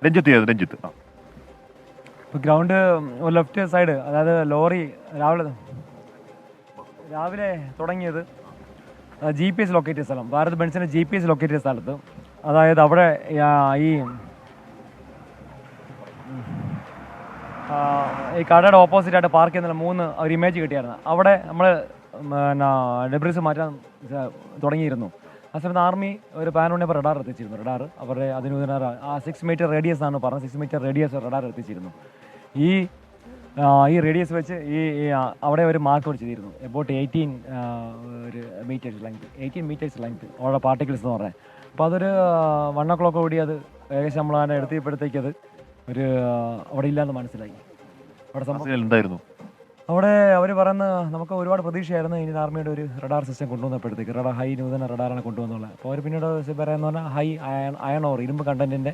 Ranjith ground left side, അതായത് lorry രാവിലെ തുടങ്ങിയത് GPS ലൊക്കേറ്റ് ചെയ്ത സ്ഥലം, ഭാരത് ബെൻസിൻ്റെ GPS ലൊക്കേറ്റ് ചെയ്ത സ്ഥലത്ത്, അതായത് അവിടെ ഈ കടയുടെ ഓപ്പോസിറ്റായിട്ട് പാർക്ക് ചെയ്യുന്ന 3 ഒരു ഇമേജ് കിട്ടിയായിരുന്നു. അവിടെ നമ്മൾ ഡെബ്രീസ് മാറ്റാൻ തുടങ്ങിയിരുന്നു. ആ സമയത്ത് ആർമി ഒരു 11 റഡാർ എത്തിച്ചിരുന്നു. അവരുടെ അതിന് 6 മീറ്റർ റേഡിയസ് ആണ് പറഞ്ഞത്. 6 മീറ്റർ റേഡിയസ് റഡാർ എത്തിച്ചിരുന്നു. ഈ റേഡിയസ് വെച്ച് അവിടെ ഒരു മാർക്ക് ചെയ്തിരുന്നു. എബൌട്ട് 18 മീറ്റേഴ്സ് ലെങ്ത് അവിടെ പാർട്ടിക്കിൾസ് എന്ന് പറഞ്ഞത്. അപ്പോൾ അതൊരു 1 o'clock കൂടി അത് ഏകദേശം നമ്മൾ അതിനെ എടുത്തപ്പോഴത്തേക്ക് അത് അവിടെ ഇല്ലയെന്ന് മനസ്സിലായി. അവിടെ സംഭവം എന്തായിരുന്നു? അവിടെ അവർ പറയുന്ന നമുക്ക് ഒരുപാട് പ്രതീക്ഷയായിരുന്നു ഇന്ത്യൻ ആർമിയുടെ ഒരു റഡാർ സിസ്റ്റം കൊണ്ടുവന്നപ്പോഴത്തേക്ക്. ഹൈ നൂതന റഡാറാണ് കൊണ്ടുവന്നുള്ളത്. അപ്പോൾ അവർ പിന്നീട് പറയുന്ന പറഞ്ഞാൽ ഹൈ അയൺ ഓർ ഇരുമ്പ് കണ്ടൻറ്റിൻ്റെ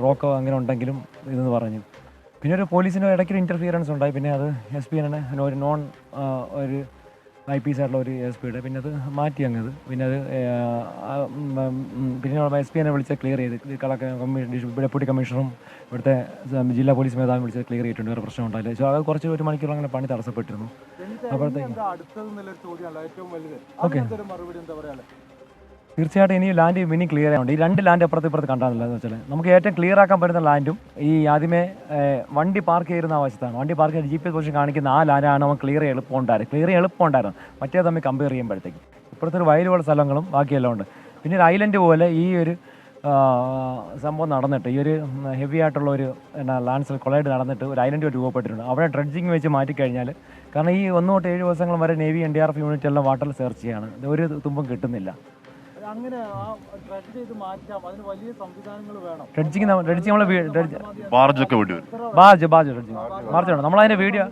റോക്കോ അങ്ങനെ ഉണ്ടെങ്കിലും ഇതെന്ന് പറഞ്ഞു. പിന്നെ ഒരു പോലീസിൻ്റെ ഇടയ്ക്കൊരു ഇൻ്റർഫിയറൻസ് ഉണ്ടായി. പിന്നെ അത് SP ഒരു നോൺ ഒരു IPS ആയിട്ടുള്ള ഒരു SP പിന്നെ അത് മാറ്റി അങ്ങത്. പിന്നെ അത് പിന്നെ SP വിളിച്ച് ക്ലിയർ ചെയ്ത് ഡെപ്യൂട്ടി കമ്മീഷണറും ഇവിടുത്തെ ജില്ലാ പോലീസ് മേധാവി വിളിച്ച് ക്ലിയർ ചെയ്തിട്ടുണ്ട്. വേറെ പ്രശ്നം ഉണ്ടായില്ല. അത് കുറച്ച് 1 മണിക്കൂർ അങ്ങനെ പണി തടസ്സപ്പെട്ടിരുന്നു. അപ്പോഴത്തേക്ക് ഓക്കെ, തീർച്ചയായിട്ടും ഇനി ലാൻഡ് ഇനി ക്ലിയർ ആവുന്നുണ്ട്. ഈ 2 ലാൻഡ് ഇപ്പുറത്ത് കണ്ടാന്നില്ല എന്ന് വെച്ചാൽ നമുക്ക് ഏറ്റവും ക്ലിയർ ആക്കാൻ പറ്റുന്ന ലാൻഡും ഈ ആദ്യമേ വണ്ടി പാർക്ക് ചെയ്യുന്ന ആവശ്യത്താണ്. വണ്ടി പാർക്ക് ചെയ്ത് GPS പൊസിഷൻ കാണിക്കുന്ന ആ ലാൻഡാണ് നമുക്ക് ക്ലിയർ എളുപ്പമുണ്ടായിരുന്നു. മറ്റേ തമ്മിൽ കമ്പയർ ചെയ്യുമ്പോഴത്തേക്ക് ഇപ്പോഴത്തെ ഒരു വയലുകളുടെ സ്ഥലങ്ങളും ബാക്കിയെല്ലാം ഉണ്ട്. പിന്നെ ഒരു ഐലൻഡ് പോലെ ഈ ഒരു സംഭവം നടന്നിട്ട് ഈ ഒരു ഹെവി ആയിട്ടുള്ള ഒരു ലാൻഡ് കൊളൈഡ് നടന്നിട്ട് ഒരു ഐലൻഡ് രൂപപ്പെട്ടിട്ടുണ്ട്. അവിടെ ഡ്രഡ്ജിങ് വെച്ച് മാറ്റിക്കഴിഞ്ഞാൽ, കാരണം ഈ 1 തൊട്ട് 7 ദിവസങ്ങൾ വരെ നേവി NDRF യൂണിറ്റ് എല്ലാം വാട്ടറിൽ സെർച്ച് ചെയ്യാണ്. ഒരു തുമ്പും കിട്ടുന്നില്ല. അങ്ങനെ വലിയ സംവിധാനങ്ങൾ വേണം. ബാർജ് നമ്മൾ അതിന്റെ വീഡിയോ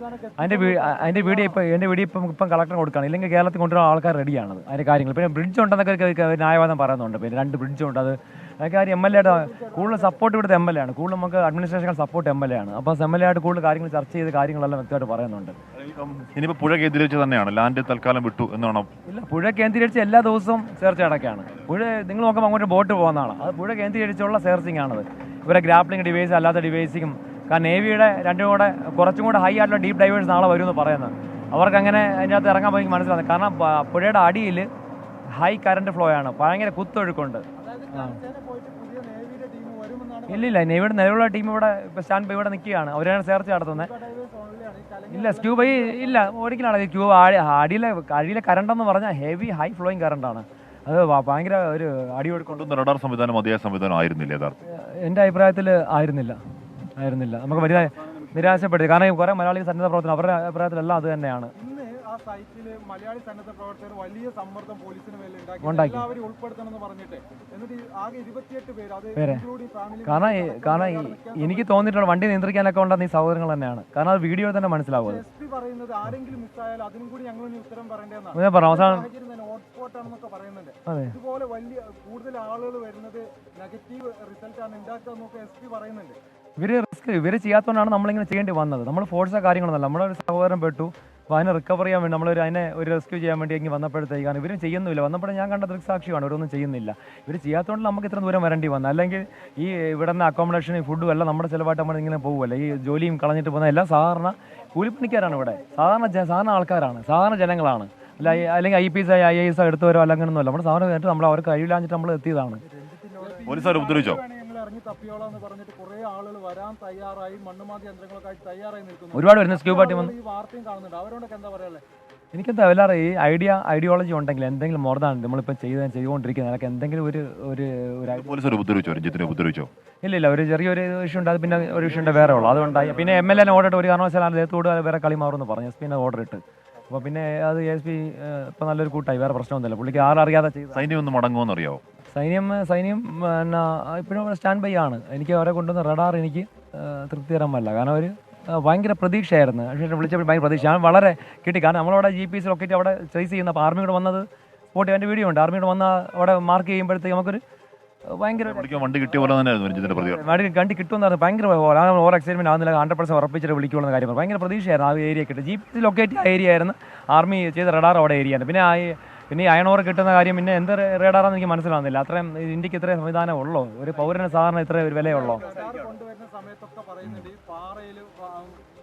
ഇപ്പം കളക്ടർ കൊടുക്കുകയാണ്. ഇല്ലെങ്കിൽ കേരളത്തിൽ കൊണ്ടുവരുന്ന ആൾക്കാർ റെഡിയാണത് അതിന്റെ കാര്യങ്ങൾ. പിന്നെ ബ്രിഡ്ജ് ഉണ്ടെന്നൊക്കെ ന്യായവാദം പറയുന്നുണ്ട്. പിന്നെ 2 ബ്രിഡ്ജ് ഉണ്ട്. അതൊക്കെ MLA-യുടെ കൂടുതൽ സപ്പോർട്ട് ഇവിടുത്തെ MLA ആണ്. കൂടുതൽ നമുക്ക് അഡ്മിനിസ്ട്രേഷൻ സപ്പോർട്ട് MLA ആണ്. അപ്പോൾ MLA ആയിട്ട് കൂടുതൽ കാര്യങ്ങൾ ചർച്ച ചെയ്ത് കാര്യങ്ങളെല്ലാം വ്യക്തമായിട്ട് പറയുന്നുണ്ട്. ഇനിയിപ്പോൾ പുഴ കേന്ദ്രീകരിച്ച് തന്നെയാണ് ലാൻഡ് തൽക്കാലം വിട്ടു എന്നാണോ? ഇല്ല, പുഴ കേന്ദ്രീകരിച്ച് എല്ലാ ദിവസവും സെർച്ച് അടക്കാണ്. പുഴ നിങ്ങൾ നോക്കുമ്പോൾ അങ്ങോട്ട് ബോട്ട് പോകുന്നതാണ്. അത് പുഴ കേന്ദ്രീകരിച്ചുള്ള സെർച്ചിങ് ആണത്. ഇവരെ ഗ്രാപ്ലിംഗ് ഡിവൈസ് അല്ലാത്ത ഡിവൈസിങ്ങും. കാരണം നേവിയുടെ കുറച്ചും കൂടെ ഹൈ ആയിട്ടുള്ള ഡീപ്പ് ഡൈവേഴ്സ് നാളെ വരുമെന്ന് പറയുന്നത്. അവർക്ക് അങ്ങനെ അതിനകത്ത് ഇറങ്ങാൻ പോയി മനസ്സിലാകുന്നത്. കാരണം പുഴയുടെ അടിയിൽ ഹൈ കറണ്ട് ഫ്ലോ ആണ്, ഭയങ്കര കുത്തൊഴുക്കുണ്ട്. ഇല്ല, നേവിയുടെ നിലവിലുള്ള ടീം ഇവിടെ സ്റ്റാൻഡ് ബൈ ഇവിടെ നിൽക്കുകയാണ്. അവരാണ് സെർച്ച് നടത്തുന്നത്. ഇല്ല, സ്ക്യൂബ ഇല്ല, ഒരിക്കലാണ് സ്ക്യൂബ അടിയിലെ കറണ്ടെന്ന് പറഞ്ഞാൽ ഹെവി ഹൈ ഫ്ലോയിങ് കറണ്ടാണ്. അത് ഭയങ്കര ഒരു അടിയൊഴുക്കൊണ്ടുന്ന റഡാർ സംവിധാനം മതിയായ സംവിധാനം ആയിരുന്നില്ല. എൻ്റെ അഭിപ്രായത്തിൽ ആയിരുന്നില്ല. നമുക്ക് വലിയ നിരാശപ്പെടുത്തി. കാരണം കുറേ മലയാളി സന്നദ്ധ പ്രവർത്തനം അവരുടെ അഭിപ്രായത്തിലെല്ലാം അത് തന്നെയാണ്. സൈറ്റില് മലയാളി സന്നദ്ധ പ്രവർത്തകർ വലിയ സമ്മർദ്ദം പോലീസിന് മേലെ ഉണ്ടാക്കി എല്ലാവരും ഉൾപ്പെടുത്തണമെന്ന് പറഞ്ഞിട്ട് എന്നിട്ട് ആകെ 28 പേര്. കാരണം എനിക്ക് തോന്നിയിട്ടുള്ള വണ്ടി നിയന്ത്രിക്കാനൊക്കെ ഉണ്ടെന്ന് ഈ സഹോദരങ്ങൾ തന്നെയാണ്. കാരണം അത് വീഡിയോ തന്നെ മനസ്സിലാവും. SP പറയുന്നത് ആരെങ്കിലും മിസ്സായാൽ അതിനും കൂടി ഞങ്ങൾ ഉത്തരം പറയേണ്ടതെന്നാണ്. ഹോട്ട്സ്പോട്ടാണെന്നൊക്കെ പറയുന്നുണ്ട്. ഇതുപോലെ വലിയ കൂടുതൽ ആളുകൾ വരുന്നത് നെഗറ്റീവ് റിസൾട്ട് ആണ് ഉണ്ടാക്കുക എന്നൊക്കെ SP പറയുന്നുണ്ട്. ഇവര് ചെയ്യാത്തതുകൊണ്ടാണ് നമ്മളിങ്ങനെ ചെയ്യേണ്ടി വന്നത്. നമ്മൾ ഫോഴ്സോ കാര്യങ്ങളൊന്നുമല്ല. നമ്മളൊരു സഹോദരൻ പെട്ടു. അപ്പോൾ അതിനെ റിക്കവർ ചെയ്യാൻ വേണ്ടി അതിനെ ഒരു റെസ്ക്യൂ ചെയ്യാൻ വേണ്ടി എങ്കിൽ വന്നപ്പോഴത്തേക്കാണ് ഇവരും ചെയ്യുന്നില്ല. വന്നപ്പോഴും ഞാൻ കണ്ട ദൃക്സാക്ഷിയാണ്. ഇവരൊന്നും ചെയ്യുന്നില്ല. ഇവർ ചെയ്യാത്തതുകൊണ്ട് നമുക്ക് ഇത്ര ദൂരം വരേണ്ടി വന്നത്. അല്ലെങ്കിൽ ഈ ഇവിടെ നിന്ന് അക്കോമഡേഷനും ഫുഡും എല്ലാം നമ്മുടെ ചിലവായിട്ട് നമ്മൾ ഇങ്ങനെ പോകുമല്ലോ. ഈ ജോലിയും കളഞ്ഞിട്ട് പോകുന്ന എല്ലാം സാധാരണ കൂലിപ്പണിക്കാരാണ്. ഇവിടെ സാധാരണ ആൾക്കാരാണ്, സാധാരണ ജനങ്ങളാണ്. അല്ലെങ്കിൽ IPS IAS എടുത്തവരോ അല്ലെങ്കിലൊന്നുമല്ല. നമ്മുടെ സാധാരണ നമ്മൾ അവർക്ക് കഴിവില്ലാഞ്ഞിട്ട് നമ്മൾ എത്തിയതാണ്. പോലീസുകാർ ഉപദ്രവിച്ചോ? തപ്പിയോളാന്ന് പറഞ്ഞിട്ട് കുറെ ആളുകൾ വരാൻ തയ്യാറായി, മണ്ണുമാതി യന്ത്രങ്ങളൊക്കെ തയ്യാറായി നിൽക്കുന്നു. ഒരുപാട് വരുന്ന സ്ക്യൂബ ടീം ഈ വാർത്തയും കാണുന്നുണ്ട്. അവരോടൊക്കെ എന്താ പറയാല്ലേ? എനിക്കെന്താ എല്ലാവരും ഈ ഐഡിയോളജി ഉണ്ടെങ്കിൽ എന്തെങ്കിലും മോർദാണ് നമ്മളിപ്പോൾ ചെയ്തുകൊണ്ടിരിക്കുന്നത്. അതൊക്കെ എന്തെങ്കിലും ഉപദ്രവിച്ചോ? ഇല്ല, ഒരു ചെറിയൊരു ഇഷ്യൂ ഉണ്ട്. അത് പിന്നെ ഒരു ഇഷ്യൂ ഉണ്ട് വേറെ ഉള്ളൂ. അതുകൊണ്ടായി. പിന്നെ MLA ഓർഡർ ഇട്ട് ഒരു കാരണവശാലും ദേഹത്തോട് വേറെ കളി മാറുമെന്ന് പറഞ്ഞു. SP ഓർഡർ ഇട്ട്. അപ്പോൾ പിന്നെ അത് SP ഇപ്പം നല്ലൊരു കൂട്ടായി, വേറെ പ്രശ്നമൊന്നുമില്ല. പുള്ളിക്ക് അറിയാതെ ചെയ്തു. സൈന്യം ഒന്ന് മടങ്ങുമെന്ന് അറിയാമോ? സൈന്യം പിന്നെ ഇപ്പോഴും സ്റ്റാൻഡ് ബൈ ആണ്. എനിക്ക് അവരെ കൊണ്ടുവന്ന റഡാർ എനിക്ക് തൃപ്തികരമല്ല. കാരണം അവർ ഭയങ്കര പ്രതീക്ഷയായിരുന്നു. പക്ഷേ വിളിച്ചപ്പോൾ ഭയങ്കര പ്രതീക്ഷ വളരെ കിട്ടി. കാരണം നമ്മളവിടെ GPS ലൊക്കേറ്റ് അവിടെ ചേസ് ചെയ്യുന്ന. അപ്പോൾ ആർമിയോട് വന്നത് സ്പോട്ട് എൻ്റെ വീഡിയോ ഉണ്ട്. ആർമിയോട് വന്ന അവിടെ മാർക്ക് ചെയ്യുമ്പോഴത്തേക്ക് നമുക്കൊരു ഭയങ്കര വണ്ടി കിട്ടിയ പോലെ വണ്ടി കിട്ടുമെന്ന് ഭയങ്കര ഓവർ എക്സൈറ്റ്മെന്റ് ആവുന്നില്ല. 100% ഉറപ്പിച്ചിട്ട് വിളിക്കുള്ള കാര്യം ഭയങ്കര പ്രതീക്ഷയായിരുന്നു. ആ ഏരിയ കിട്ടും. GPS ലൊക്കേറ്റ് ആ ഏരിയ ആയിരുന്നു. ആർമി ചെയ്ത റഡാർ അവിടെ ഏരിയ ആണ്. പിന്നെ പിന്നെ ഈ അയൺ ഓവർ കിട്ടുന്ന കാര്യം പിന്നെ എന്ത് റേഡാറാന്ന് എനിക്ക് മനസ്സിലാവുന്നില്ല. അത്രയും ഇന്ത്യക്ക് ഇത്രയും സംവിധാനം ഉള്ളോ? ഒരു പൗരന് സാധാരണ ഇത്ര ഒരു വിലയുള്ളോ? കൊണ്ടുവരുന്ന സമയത്തൊക്കെ പറയുന്നുണ്ട് ഈ പാറയിൽ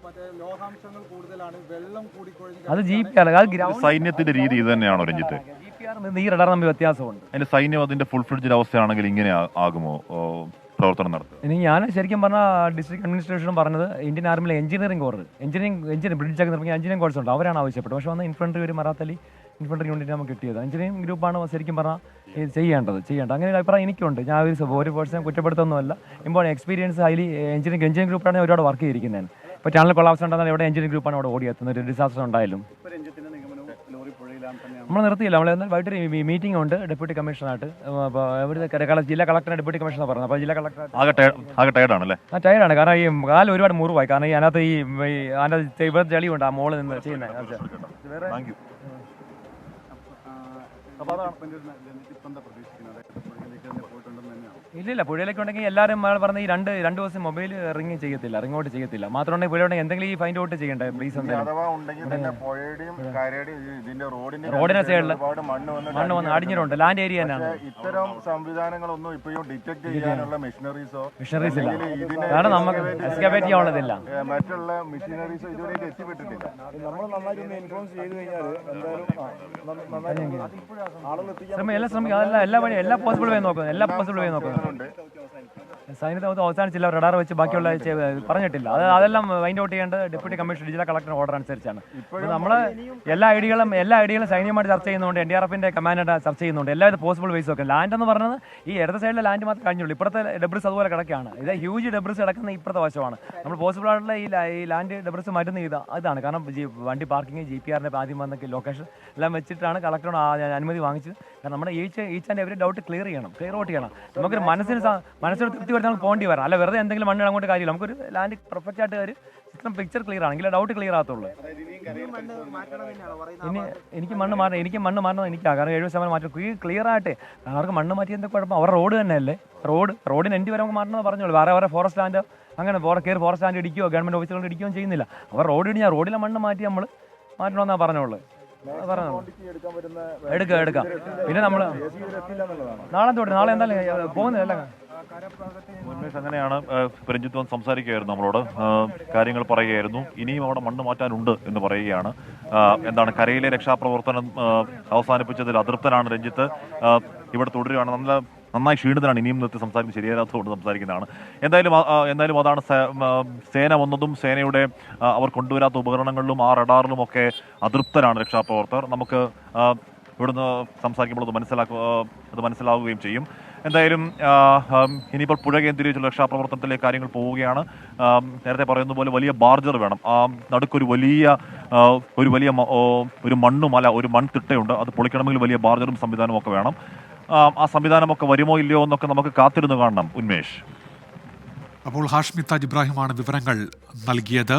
മറ്റേ ലോഹാംശങ്ങൾ കൂടുതലാണ്, വെള്ളം കൂടിക്കൊഴിഞ്ഞ് അത് GPR, അത് ഗ്രൗണ്ട് സൈന്യത്തിന്റെ രീതി ഇത് തന്നെയാണോ രഞ്ജിത്ത്? GPR ഈ റഡാർ തമ്മിൽ വ്യത്യാസമുണ്ട്. അതിന്റെ സൈന്യം അതിന്റെ ഫുൾ ഫ്ലെഡ്ജ് അവസ്ഥയാണെങ്കിൽ ഇങ്ങനെ ആകുമോ പ്രവർത്തനം നടത്തുക? ഇനി ഞാൻ ശരിക്കും പറഞ്ഞാൽ ഡിസ്ട്രിക്ട് അഡ്മിനിസ്ട്രേഷനും പറഞ്ഞത് ഇന്ത്യൻ ആർമിയിലെ എഞ്ചിനീയറിംഗ് കോർ, എഞ്ചിനീയറിംഗ് ബ്രിഡ്ജൊക്കെ നിർമ്മിക്കുന്ന എഞ്ചിനീയറിംഗ് കോഴ്സ് ഉണ്ട്, അവരാണ് ആവശ്യപ്പെട്ടത്. പക്ഷേ വന്ന് ഇൻഫൻട്രി ഒരു മറാത്തലി ഇൻഫൻട്രി യൂണിറ്റ് നമുക്ക് കിട്ടിയത്. എഞ്ചിനീയറിംഗ് ഗ്രൂപ്പാണ് ശരിക്കും പറഞ്ഞാൽ ഇത് ചെയ്യേണ്ടത്. അങ്ങനെ ഒരു അഭിപ്രായം എനിക്കുണ്ട്. ഞാൻ ഒരു പേഴ്സൺ കുറ്റപ്പെടുത്തൊന്നുമല്ല. ഇപ്പോൾ എക്സ്പീരിയൻസ് ഹൈലി എഞ്ചിനീയറിംഗ് ഗ്രൂപ്പാണ് ഒരുപാട് വർക്ക് ചെയ്തിരിക്കുന്നത്. ഇപ്പോൾ ചാനൽ കൊളാപ്സ് ഉണ്ടാകുന്ന ഇവിടെ എഞ്ചിനീയറിംഗ് ഗ്രൂപ്പാണ് അവിടെ ഓടിയെത്തുന്നത്. ഒരു ഡിസാസ്റ്റർ ഉണ്ടായാലും നമ്മൾ നിർത്തിയില്ല. നമ്മൾ എന്നാൽ വൈകിട്ട് മീറ്റിംഗ് ഉണ്ട് ഡെപ്യൂട്ടി കമ്മീഷണറായിട്ട്. അപ്പോൾ ജില്ലാ കളക്ടറെ ഡെപ്യൂട്ടി കമ്മീഷണർ പറഞ്ഞു. അപ്പോൾ ജില്ലാ കളക്ടർ ആകെ ടയർഡാണല്ലേ? ടയർഡാണ്. കാരണം ഈ കാല് ഒരുപാട് മുറിവായി. കാരണം ഈ അതിനകത്ത് അതിനകത്ത് ഇവിടെ ചെളിയുണ്ട് ആ മോളിൽ നിന്ന് ചെയ്യുന്നത്. Thank you. ഇല്ലില്ല, പുഴയിലേക്ക് ഉണ്ടെങ്കിൽ എല്ലാവരും പറഞ്ഞ ഈ രണ്ട് ദിവസം മൊബൈൽ റിംഗ് ചെയ്യത്തില്ല, റിംഗ് ഔട്ട് ചെയ്യത്തില്ല. മാത്രമേ പുഴയുടെ എന്തെങ്കിലും ഈ ഫൈൻഡ് ഔട്ട് ചെയ്യണ്ടേ പ്ലീസ്. റോഡിന്റെ സൈഡിൽ മണ്ണ് വന്ന് അടിഞ്ഞിട്ടുണ്ട്. ലാൻഡ് ഏരിയ തന്നെയാണ്. ഇത്തരം സംവിധാനങ്ങളൊന്നും ഇപ്പോഴും ഡിറ്റക്ട് ചെയ്യാനുള്ള മെഷീനറീസ് ഇല്ല. കാരണം നമുക്ക് എസ്കേപ്പേറ്റ് ചെയ്യാനുള്ളതില്ല. മറ്റുള്ള മെഷീനറീസോ ഇതുവരെ എത്തിപ്പെട്ടിട്ടില്ല. നമ്മൾ നന്നായിട്ട് ഒന്ന് ഇൻഫ്ലുവൻസ് ചെയ്ത് കഴിഞ്ഞാൽ എല്ലാം ശ്രമിക്കും. എല്ലാ പോസിബിൾ വേ നോക്കുന്നത്. സൈന്യത്തെ അവസാനിച്ചില്ല, റഡാർ വെച്ച് ബാക്കിയുള്ള പറഞ്ഞിട്ടില്ല. അതെല്ലാം ഫൈൻഡ് ഔട്ട് ചെയ്യേണ്ടത് ഡെപ്യൂട്ടി കമ്മീഷണർ ജില്ലാ കളക്ടറുടെ ഓർഡർ അനുസരിച്ചാണ്. നമ്മൾ എല്ലാ ഐഡിയകളും സൈന്യമായിട്ട് ചർച്ച ചെയ്യുന്നുണ്ട്, NDRFന്റെ കമാൻഡർ ചർച്ച ചെയ്യുന്നുണ്ട്. എല്ലാവരും പോസിബിൾ വേസ് ഒക്കെ. ലാൻഡ് എന്ന് പറയുന്നത് ഈ ഇടത്തെ സൈഡിലെ ലാൻഡ് മാത്രമേ കഴിഞ്ഞുള്ളൂ. ഇപ്പുറത്തെ ഡെബ്രിസ് അതുപോലെ കിടക്കുകയാണ്. ഇത് ഹ്യൂജ് ഡെബ്രിസ് കിടക്കുന്ന ഇപ്പുറത്തെ വശമാണ്. നമ്മൾ പോസിബിൾ ആയിട്ടുള്ള ഈ ലാൻഡ് ഡെബ്രിസ് മാറ്റുന്ന അതാണ്. കാരണം വണ്ടി പാർക്കിംഗ് GPRന്റെ ആദ്യം വന്ന ലൊക്കേഷൻ എല്ലാം വെച്ചിട്ടാണ് കളക്ടറോട് അനുമതി വാങ്ങിച്ചത്. കാരണം നമ്മുടെ each and every doubt clear out ചെയ്യണം. നമുക്കൊരു മനസ്സിന് തൃപ്തി വരുന്ന നമ്മൾ പോകേണ്ടി വരാം. അല്ല വെറുതെ എന്തെങ്കിലും മണ്ണ് അങ്ങോട്ട് കാര്യമില്ല. നമുക്കൊരു ലാൻഡ് പെർഫെക്റ്റ് ആയിട്ട് ഒരു ചിത്രം പിക്ചർ ക്ലിയർ ആണെങ്കിൽ ഡൗട്ട് ക്ലിയർ ആകത്തുള്ളൂ. ഇനി എനിക്ക് മണ്ണ് മാറണം എനിക്കാണ്. കാരണം 70% മാറ്റം ക്ലിയർ ആയിട്ട്. അവർക്ക് മണ്ണ് മാറ്റിയതിൻ്റെ കുഴപ്പം അവരുടെ റോഡ് തന്നെയല്ലേ. റോഡിന് എൻഡ് വരെ നമുക്ക് മാറ്റണമെന്ന് പറഞ്ഞോളൂ. വേറെ ഫോറസ്റ്റ് ലാൻഡ് അങ്ങനെ ഫോറസ്റ്റ് ലാൻഡ് ഇടിക്കുകയോ ഗവൺമെൻറ് ഓഫീസുകൾ ഇടിക്കുകയോ ചെയ്യുന്നില്ല. അവർ റോഡ് ഇടിഞ്ഞാൽ റോഡിലെ മണ്ണ് മാറ്റി നമ്മൾ മാറ്റണമെന്നാണ് പറഞ്ഞോളൂ. എടുക്കാം. പിന്നെ നമ്മൾ നാളെ എന്തായാലും പോകുന്നില്ല. ഉന്മേഷ്, അങ്ങനെയാണ് രഞ്ജിത്ത് സംസാരിക്കുകയായിരുന്നു നമ്മളോട്, കാര്യങ്ങൾ പറയുകയായിരുന്നു. ഇനിയും അവിടെ മണ്ണ് മാറ്റാനുണ്ട് എന്ന് പറയുകയാണ്. എന്താണ് കരയിലെ രക്ഷാപ്രവർത്തനം അവസാനിപ്പിച്ചതിൽ അതൃപ്തനാണ് രഞ്ജിത്ത്. ഇവിടെ തുടരുകയാണ്. നന്നായി ക്ഷീണിതനാണ്. ഇനിയും നിർത്തി സംസാരിക്കുന്നത് ശരിയാകാത്തതുകൊണ്ട് സംസാരിക്കുന്നതാണ്. എന്തായാലും അതാണ് സേന വന്നതും സേനയുടെ അവർ കൊണ്ടുവരാത്ത ഉപകരണങ്ങളിലും ആ റഡാറിലും ഒക്കെ അതൃപ്തരാണ് രക്ഷാപ്രവർത്തകർ. നമുക്ക് ഇവിടുന്ന് സംസാരിക്കുമ്പോൾ അത് മനസ്സിലാവുകയും ചെയ്യും. എന്തായാലും ഇനിയിപ്പോൾ പുഴ കേന്ദ്രീകരിച്ചുള്ള രക്ഷാപ്രവർത്തനത്തിലേക്ക് കാര്യങ്ങൾ പോവുകയാണ്. നേരത്തെ പറയുന്ന പോലെ വലിയ ബാർജർ വേണം. നടുക്കൊരു ഒരു മണ്ണുമല, ഒരു മൺതിട്ടയുണ്ട്. അത് പൊളിക്കണമെങ്കിൽ വലിയ ബാർജറും സംവിധാനവും ഒക്കെ വേണം. ആ സംവിധാനമൊക്കെ വരുമോ ഇല്ലയോ എന്നൊക്കെ നമുക്ക് കാത്തിരുന്ന് കാണണം. ഉന്മേഷ്. അപ്പോൾ ഹാഷ്മി താജ് ഇബ്രാഹിമാണ് വിവരങ്ങൾ നൽകിയത്.